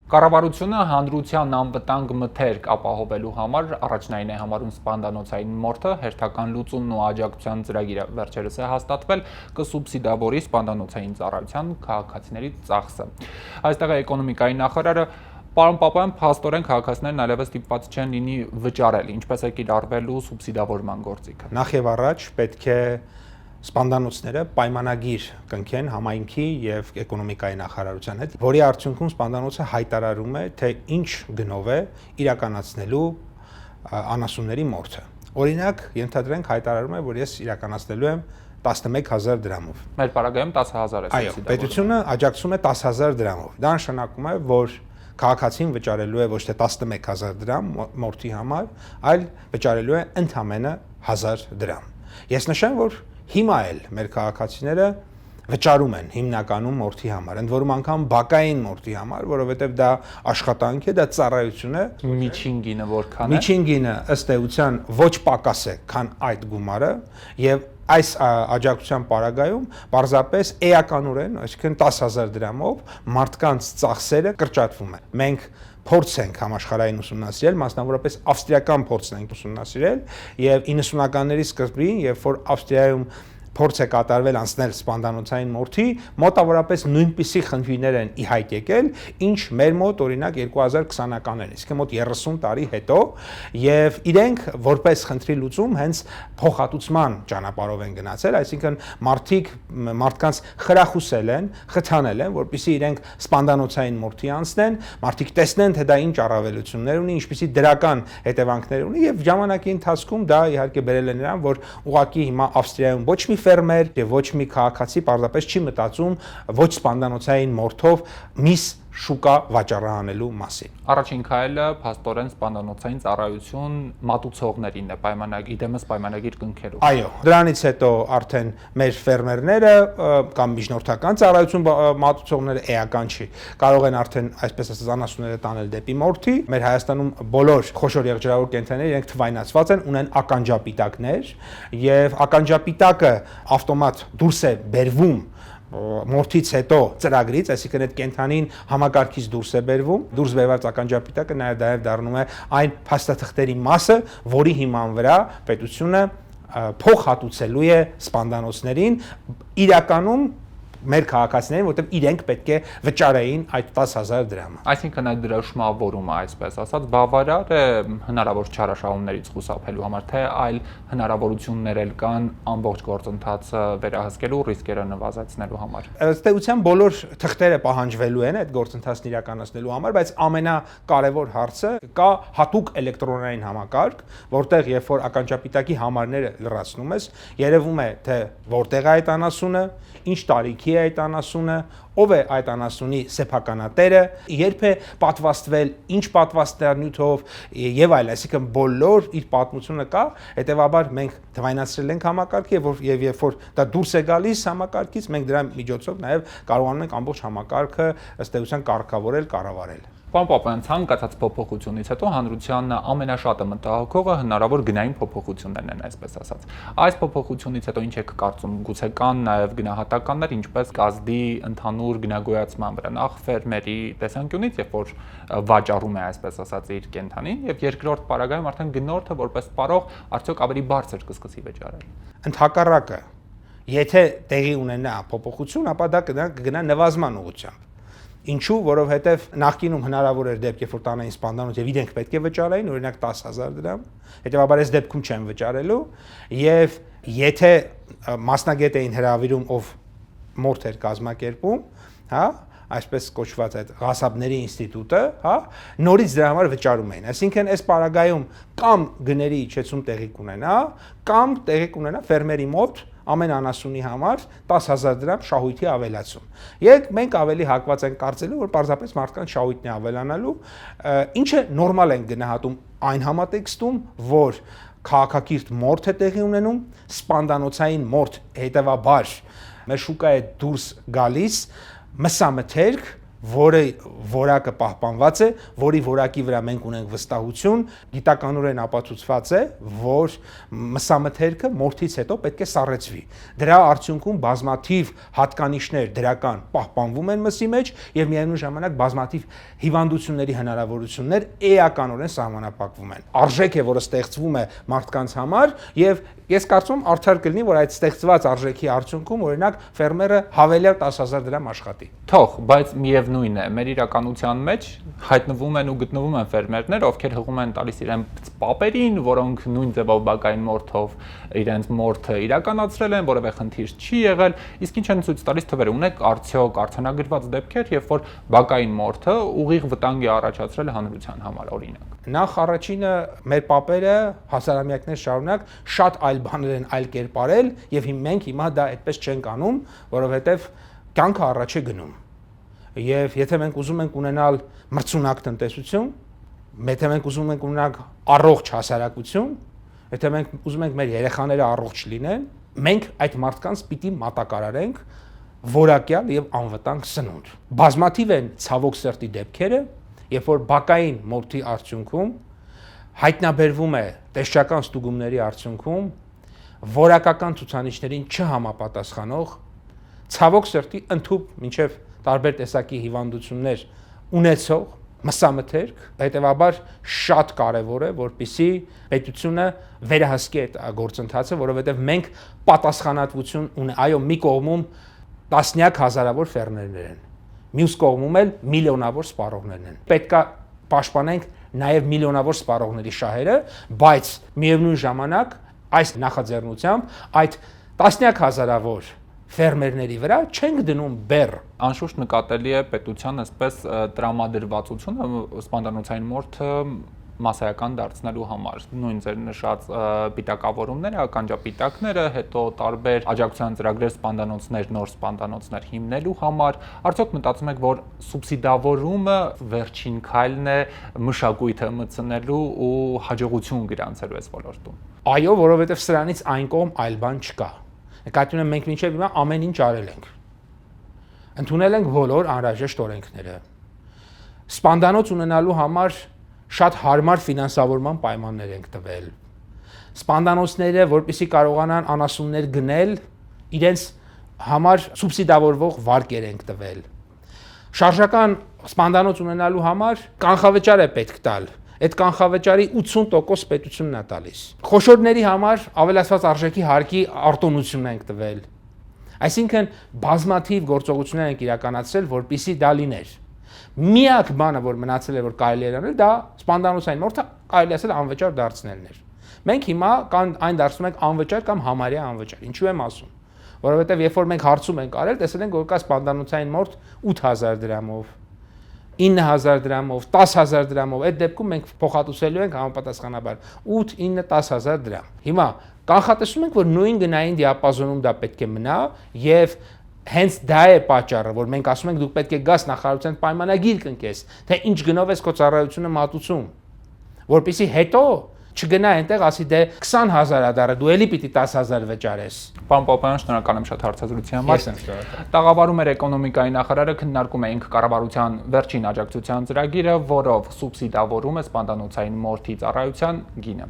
Կառավարությունը հանրության անվտանգ մթերք ապահովելու համար առաջնային է համարում սպանդանոցային մորթը, հերթական լուծումն ու աջակցության ծրագիրը վերջերս է հաստատվել, կսուբսիդավորի սպանդանոցային ծառայության քաղաքացիների ծախսը։ Այստեղ է էկոնոմիկայի նախարարը Պարոն Պապայան, փաստորեն քաղաքացիներն այլևս ստիպված չեն լինի վճարել, ինչպես է կիրառվելու սուբսիդավորման գործիքը։ Նախ եւ առաջ պետք է սպանդանոցները պայմանագիր կնքեն համայնքի եւ էկոնոմիկայի նախարարության հետ, որի արդյունքում սպանդանոցը հայտարարում է, թե ինչ գնով է իրականացնելու անասունների մորթը։ Օրինակ, ենթադրենք հայտարարում է, որ ես իրականացնելու եմ 11,000 դրամով։ Մեր պարագայում 10,000 է Այո, պետությունը աջակցում է 10,000 դրամով։ Դա նշանակում է, որ քաղաքացին վճարելու է ոչ թե 11,000 դրամ մորթի համար, այլ վճարելու է ընդամենը 1000 դրամ։ Ես նշեմ, որ հիմա էլ մեր քաղաքացիները վճարում են հիմնականում մորթի համար, ընդ որում անգամ բակային մորթի համար, որովհետև դա աշխատանք է, դա ծառայություն է։ Միջին գինը որքան է։ Միջին գինը ըստ էության ոչ պակաս է, քան այդ գումարը, եւ այս աջակցության պարագայում պարզապես էականորեն, այսինքն 10,000 դրամով մարդկանց ծախսերը կրճատվում են։ Մենք փորձ ենք համաշխարհային ուսումնասիրել, մասնավորապես ավստրիական փորձն ենք ուսումնասիրել, եւ 90-ականների սկզբին, երբ որ Ավստրիայում փորձ է կատարվել անցնել սպանդանոցային մորթի, մոտավորապես նույնպիսի խնդիրներ են ի հայտ եկել, ինչ մեր մոտ օրինակ 2020-ականներին, իսկ մոտ 30 տարի հետո, եւ իրենք որպես խնդրի լուծում հենց փոխհատուցման ճանապարհով են գնացել, այսինքն մարդկանց խրախուսել են, խթանել են, որպեսզի իրենք սպանդանոցային մորթի անցնեն, մարդիկ տեսնեն, թե դա ինչ առավելություններ ունի, ինչպիսի դրական հետևանքներ ունի, եւ ժամանակի ընթացքում դա իհարկե բերել է նրան, որ ուղղակի հիմա Ավստրիայում ոչ մի ֆերմեր եւ ոչ մի քաղաքացի պարզապես չի մտածում ոչ սպանդանոցային մորթով միս շուկա վաճառահանելու մասին։ Առաջին քայլը փաստորեն սպանդանոցային ծառայություն մատուցողներին է իդեմս պայմանագիր կնքելու։ Այո, դրանից հետո արդեն մեր ֆերմերները կամ միջնորդական ծառայություն մատուցողները էական չի, կարող են արդեն այսպես ասած անասունները տանել դեպի մորթի։ Մեր Հայաստանում բոլոր խոշոր եղջերավոր կենդանիները իրենք թվայնացված են, ունեն ականջապիտակներ, եւ ականջապիտակը ավտոմատ դուրս է բերվում մորթից հետո ծրագրից, այսինքն այդ կենթանին համակարգից դուրս է բերվում, դուրս բերված ականջապիտակը նաև դառնում է այն փաստաթղթերի մասը, որի հիման վրա պետությունը փոխհատուցելու է սպանդանոցներին իրականում մեր քաղաքացիներին, որտեղ իրենք պետք է վճարեին այդ 10,000 դրամը։ Այսինքն այդ դրոշմավորումը, այսպես ասած, բավարար է հնարավոր չարաշահումներից խուսափելու համար, թե այլ հնարավորություններ էլ կան ամբողջ գործընթացը վերահսկելու, ռիսկերը նվազեցնելու համար։ Ըստ էության բոլոր թղթերը պահանջվելու են այդ գործընթացն իրականացնելու համար, բայց ամենակարևոր հարցը կա հատուկ էլեկտրոնային համակարգ, որտեղ երբ որ ականջապիտակի համարները լրացնում ես, երևում է թե որտեղ է այդ անասունը, ինչ տարիքի է այդ անասունը, ով է այդ անասունի սեփականատերը, երբ է պատվաստվել, ինչ պատվաստանյութով եւ այլն, այսինքն բոլոր իր պատմությունը կա, հետեւաբար մենք թվայնացրել ենք համակարգը եւ երբ որ դա դուրս է գալիս համակարգից, մենք դրա միջոցով նաեւ կարողանում ենք ամբողջ համակարգը ըստ էության կարգավորել, կառավարել։ Պարոն Պապայան, ցանկացած փոփոխությունից հետո հանրության ամենաշատը մտահոգողը հնարավոր գնային փոփոխություններն են, այսպես ասած։ Այս փոփոխությունից հետո ինչ եք կարծում, գուցե կան նաև գնահատականներ, ինչպես կազդի ընդհանուր գնագոյացման վրա, նախ ֆերմերի տեսանկյունից, երբ որ վաճառում է, այսպես ասած, իր կենդանին, եւ երկրորդ պարագայում արդեն գնորդը որպես սպառող արդյոք ավելի բարձր կսկսի վճարել։ Ընդհակառակը, եթե տեղի ունենա փոփոխություն, ապա դա կգնա նվազման ուղղությամբ։ Ինչու, որովհետև նախկինում հնարավոր էր դեպք, երբ որ տանային սպանդանոց եւ իրենք պետք է վճարեին, օրինակ 10,000 դրամ, հետեւաբար այս դեպքում չեն վճարելու, եւ եթե մասնագետ էին հրավիրում, ով մորթ էր կազմակերպում, հա, այսպես կոչված այդ ղասաբների ինստիտուտը, հա, նորից դրա համար վճարում էին։ Այսինքն այս պարագայում կամ գների իջեցում տեղի կունենա, կամ տեղի կունենա ֆերմերի մոտ ամեն անասունի համար 10,000 դրամ շահույթի ավելացում։ Եկ մենք ավելի հակված ենք կարծելու, որ պարզապես մարդկանց շահույթն է ավելանալու, ինչը նորմալ են գնահատում այն համատեքստում, որ քաղաքակիրթ մորթ է տեղի ունենում, սպանդանոցային մորթ հետևաբար մեր շուկա է դուրս գալիս, մսամթերք, որը որակը պահպանված է, որի որակի վրա մենք ունենք վստահություն, գիտականորեն ապացուցված է, որ մսամթերքը մորթից հետո պետք է սառեցվի։ Դրա արդյունքում բազմաթիվ հատկանիշներ դրական պահպանվում են մսի մեջ եւ միևնույն ժամանակ բազմաթիվ հիվանդությունների հնարավորություններ էականորեն սահմանափակվում են։ Արժեք է, որը ստեղծվում է մարդկանց համար եւ ես կարծում եմ արդար կլինի, որ այդ ստեղծված արժեքի արդյունքում օրինակ ֆերմերը հավելյալ 10,000 դրամ աշխատի։ Թող, բայց միևնույն է, մեր իրականության մեջ հայտնվում են ու գտնվում են ֆերմերներ, ովքեր հղում են տալիս իրենց պապերին, որոնք նույն ձևով բակային մորթով իրենց մորթը իրականացրել են, որևէ խնդիր չի եղել, իսկ ինչ են ցույց տալիս թվերը, ունեք արդյոք արձանագրված դեպքեր, երբ որ բակային մորթը ուղիղ վտանգ է առաջացրել հանրության համար, օրինակ։ Նախ առաջինը մեր պապերը հասարամյակներ շարունակ շատ այլ բաներ են այլ կերպարել եւ մենք հիմա դա այդպես չենք անում, որովհետեւ կյանքը առաջ է գնում։ Եվ եթե մենք ուզում ենք ունենալ մրցունակ տնտեսություն, եթե մենք ուզում ենք ունենալ առողջ հասարակություն, եթե մենք ուզում ենք մեր երեխաները առողջ լինեն, մենք այդ մարդկանց պիտի մատակարարենք որակյալ եւ անվտանգ սնունդ։ Բազմաթիվ են ցավոք սրտի դեպքերը, երբ որ բակային մորթի արդյունքում հայտնաբերվում է տեսչական ստուգումների արդյունքում որակական ցուցանիշներին չհամապատասխանող ցավոք սրտի ընդհուպ մինչև տարբեր տեսակի հիվանդություններ ունեցող մսամթերք, հետեւաբար շատ կարևոր է, որպեսզի պետությունը վերահսկի այդ գործընթացը, որովհետև մենք պատասխանատվություն ունենք, այո, մի կողմում տասնյակ հազարավոր ֆերմերներ են, մյուս կողմում էլ միլիոնավոր սպառողներն են։ Պետքա պաշտպանենք նաև միլիոնավոր սպառողների շահերը, բայց միևնույն ժամանակ այս նախաձեռնությամբ այդ տասնյակ հազարավոր ֆերմերների վրա չենք դնում բեռ։ Անշուշտ նկատելի է պետության այսպես տրամադրվածությունը սպանդանոցային մորթը մասսայական դարձնելու համար, նույն ձեր նշած պիտակավորումները, ականջապիտակները, հետո տարբեր աջակցության ծրագրեր, սպանդանոցներ, նոր սպանդանոցներ հիմնելու համար, արդյոք մտածում եք, որ սուբսիդավորումը վերջին քայլն է մշակույթը մտցնելու ու հաջողություն գրանցելու այս ոլորտում։ Այո, որովհետև սրանից այն կողմ այլ բան չկա։ Նկատի ունեմ մենք մինչև հիմա ամեն ինչ արել ենք։ Ընդունել ենք բոլոր անհրաժեշտ օրենքները։ Սպանդանոց ունենալու համար շատ հարմար ֆինանսավորման պայմաններ ենք տվել։ Սպանդանոցները, որպեսզի կարողանան անասուններ գնել, իրենց համար սուբսիդավորվող վարկեր ենք տվել։ Շարժական սպանդանոց ունենալու համար կանխավճար է պետք տալ։ Այդ կանխավճարի 80% պետությունն է տալիս։ Խոշորների համար ավելացված արժեքի հարկի արտոնություն ենք տվել։ Այսինքն բազմաթիվ գործողություններ ենք իրականացրել, որպեսզի դա լիներ։ Միակ բանը, որ մնացել է, որ կարելի է անել, դա սպանդանոցային մորթը կարելի ասել անվճար դարձնելն էր։ Մենք հիմա այն դարձնում ենք անվճար կամ համարյա անվճար։ Ինչու եմ ասում։ Որովհետև երբ որ մենք հարցում ենք արել, տեսել ենք, որ կա սպանդանոցային մորթ 8000 դրամով, 9000 դրամով, 10000 դրամով, այդ դեպքում մենք փոխհատուցելու ենք համապատասխանաբար 8, 9, 10000 դրամ։ Հիմա կանխատեսում ենք, որ նույն գնային դիապազոնում դա պետք է մնա եւ հենց դա է պատճառը, որ մենք ասում ենք դուք պետք է գաս նախարարության պայմանագիր կնքես, թե ինչ գնով ես քո ծառայությունը մատուցում, որպեսզի հետո չգնա այնտեղ ասի դե 20000 ադարը դու էլի պիտի 10000 վճարես։ Պարոն Պապայան, շնորհակալ եմ շատ հարցազրույցի համար։ Ես եմ շնորհակալ։ Տաղավարում էր էկոնոմիկայի նախարարը, քննարկում էինք կառավարության վերջին աջակցության ծրագիրը, որով սուբսիդավորում է սպանդանոցային մորթի ծառայության գինը։